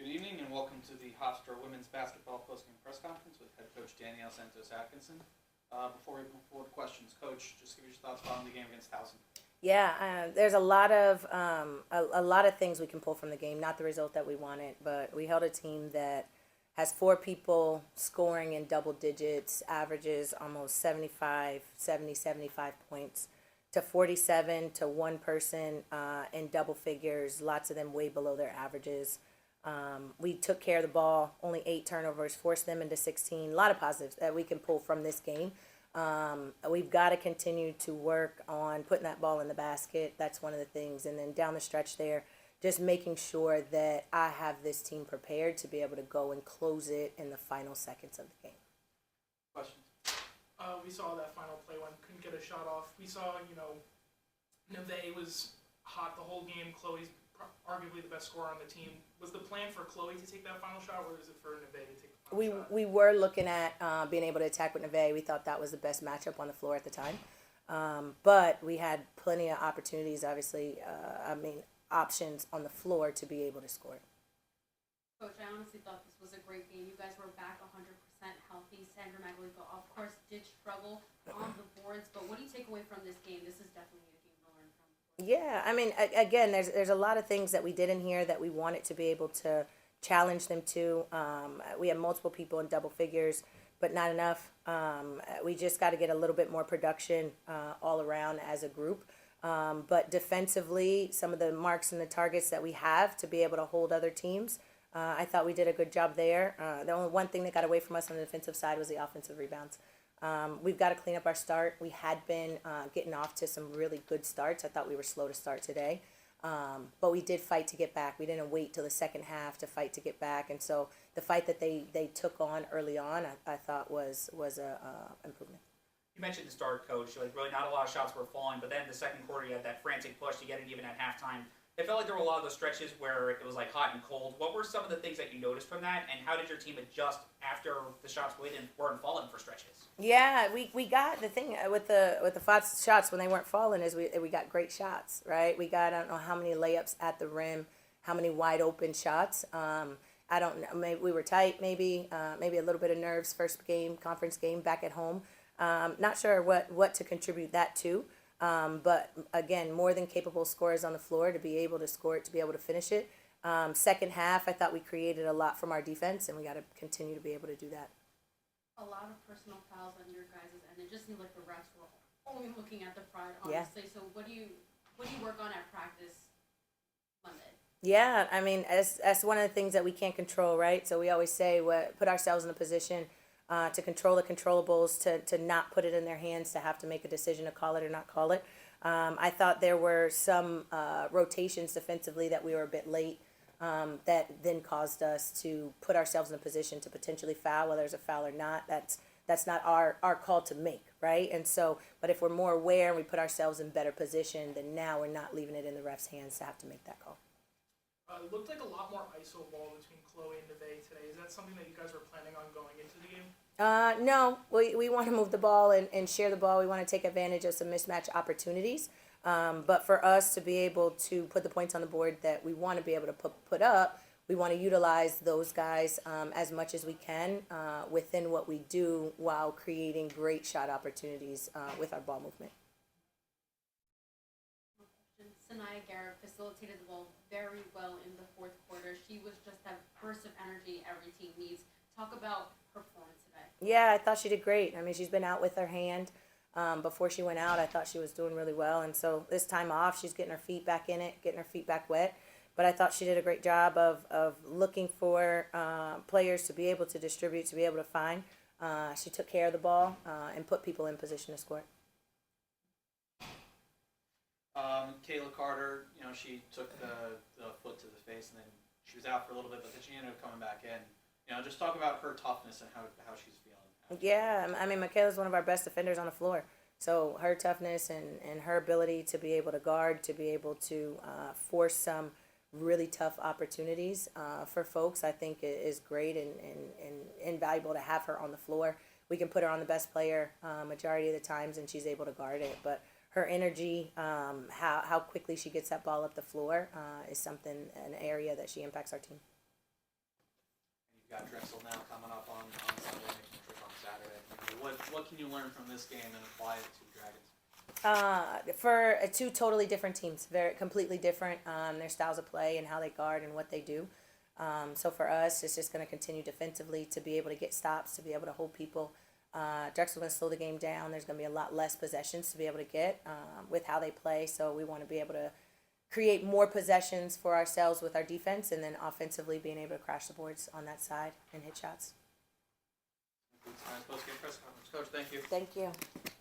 Good evening and welcome to the Hofstra Women's Basketball Postgame Press Conference with head coach Danielle Santos Atkinson. Before we move forward to questions, coach, just give your thoughts following the game against Towson. Yeah, there's a lot of things we can pull from the game. Not the result that we wanted, but we held a team that has four people scoring in double digits, averages almost 75 points, to 47 to one person in double figures, lots of them way below their averages. We took care of the ball, only 8 turnovers, forced them into 16. A lot of positives that we can pull from this game. We've got to continue to work on putting that ball in the basket. That's one of the things. And then down the stretch there, just making sure that I have this team prepared to be able to go and close it in the final seconds of the game. Questions? We saw that final play when couldn't get a shot off. We saw, Neve was hot the whole game. Chloe's arguably the best scorer on the team. Was the plan for Chloe to take that final shot, or was it for Neve to take the final shot? We were looking at being able to attack with Neve. We thought that was the best matchup on the floor at the time. But we had plenty of opportunities, obviously, options on the floor to be able to score. Coach, I honestly thought this was a great game. You guys were back 100% healthy. Sandra Maglico, of course, did struggle on the boards, but what do you take away from this game? This is definitely a game to learn from. Yeah, again, there's a lot of things that we did in here that we wanted to be able to challenge them to. We had multiple people in double figures, but not enough. We just got to get a little bit more production all around as a group. But defensively, some of the marks and the targets that we have to be able to hold other teams, I thought we did a good job there. The only one thing that got away from us on the defensive side was the offensive rebounds. We've got to clean up our start. We had been getting off to some really good starts. I thought we were slow to start today. But we did fight to get back. We didn't wait till the second half to fight to get back. And so the fight that they took on early on, I thought was a improvement. You mentioned the start, Coach. Really not a lot of shots were falling, but then the second quarter you had that frantic push to get it even at halftime. It felt like there were a lot of those stretches where it was hot and cold. What were some of the things that you noticed from that, and how did your team adjust after the shots weren't falling for stretches? Yeah, we got the thing with the fast shots when they weren't falling is we got great shots, right? We got, I don't know how many layups at the rim, how many wide open shots. I don't know, maybe we were tight, maybe a little bit of nerves, first game, conference game back at home. Not sure what to contribute that to. But again, more than capable scorers on the floor to be able to score it, to be able to finish it. Second half, I thought we created a lot from our defense, and we got to continue to be able to do that. A lot of personal fouls on your guys' end. It just seemed like the refs were only looking at the pride, honestly. Yeah. So what do you work on at practice Monday? Yeah, that's one of the things that we can't control, right? So we always say, put ourselves in a position to control the controllables, to not put it in their hands, to have to make a decision to call it or not call it. I thought there were some rotations defensively that we were a bit late that then caused us to put ourselves in a position to potentially foul, whether there's a foul or not. That's not our call to make, right? And so, but if we're more aware and we put ourselves in better position, then now we're not leaving it in the ref's hands to have to make that call. It looked like a lot more ISO ball between Chloe and Neve today. Is that something that you guys were planning on going into the game? No, we want to move the ball and share the ball. We want to take advantage of some mismatch opportunities. But for us to be able to put the points on the board that we want to be able to put up, we want to utilize those guys as much as we can within what we do while creating great shot opportunities with our ball movement. Sanaya Garrett facilitated the ball very well in the fourth quarter. She was just that burst of energy every team needs. Talk about her performance today. Yeah, I thought she did great. She's been out with her hand. Before she went out, I thought she was doing really well. And so this time off, she's getting her feet back in it, getting her feet back wet. But I thought she did a great job of looking for players to be able to distribute, to be able to find. She took care of the ball and put people in position to score. Kayla Carter, she took the foot to the face, and then she was out for a little bit, but then she ended up coming back in. Just talk about her toughness and how she's feeling. Yeah, Michaela's one of our best defenders on the floor. So her toughness and her ability to be able to guard, to be able to force some really tough opportunities for folks, I think is great and invaluable to have her on the floor. We can put her on the best player majority of the times, and she's able to guard it. But her energy, how quickly she gets that ball up the floor is something, an area that she impacts our team. You got Drexel now coming up on Sunday, making a trip on Saturday. What can you learn from this game and apply it to Dragons? For two totally different teams, very completely different, their styles of play and how they guard and what they do. So for us, it's just going to continue defensively to be able to get stops, to be able to hold people. Drexel's going to slow the game down. There's going to be a lot less possessions to be able to get with how they play. So we want to be able to create more possessions for ourselves with our defense, and then offensively being able to crash the boards on that side and hit shots. Post-game press conference. Coach, thank you. Thank you.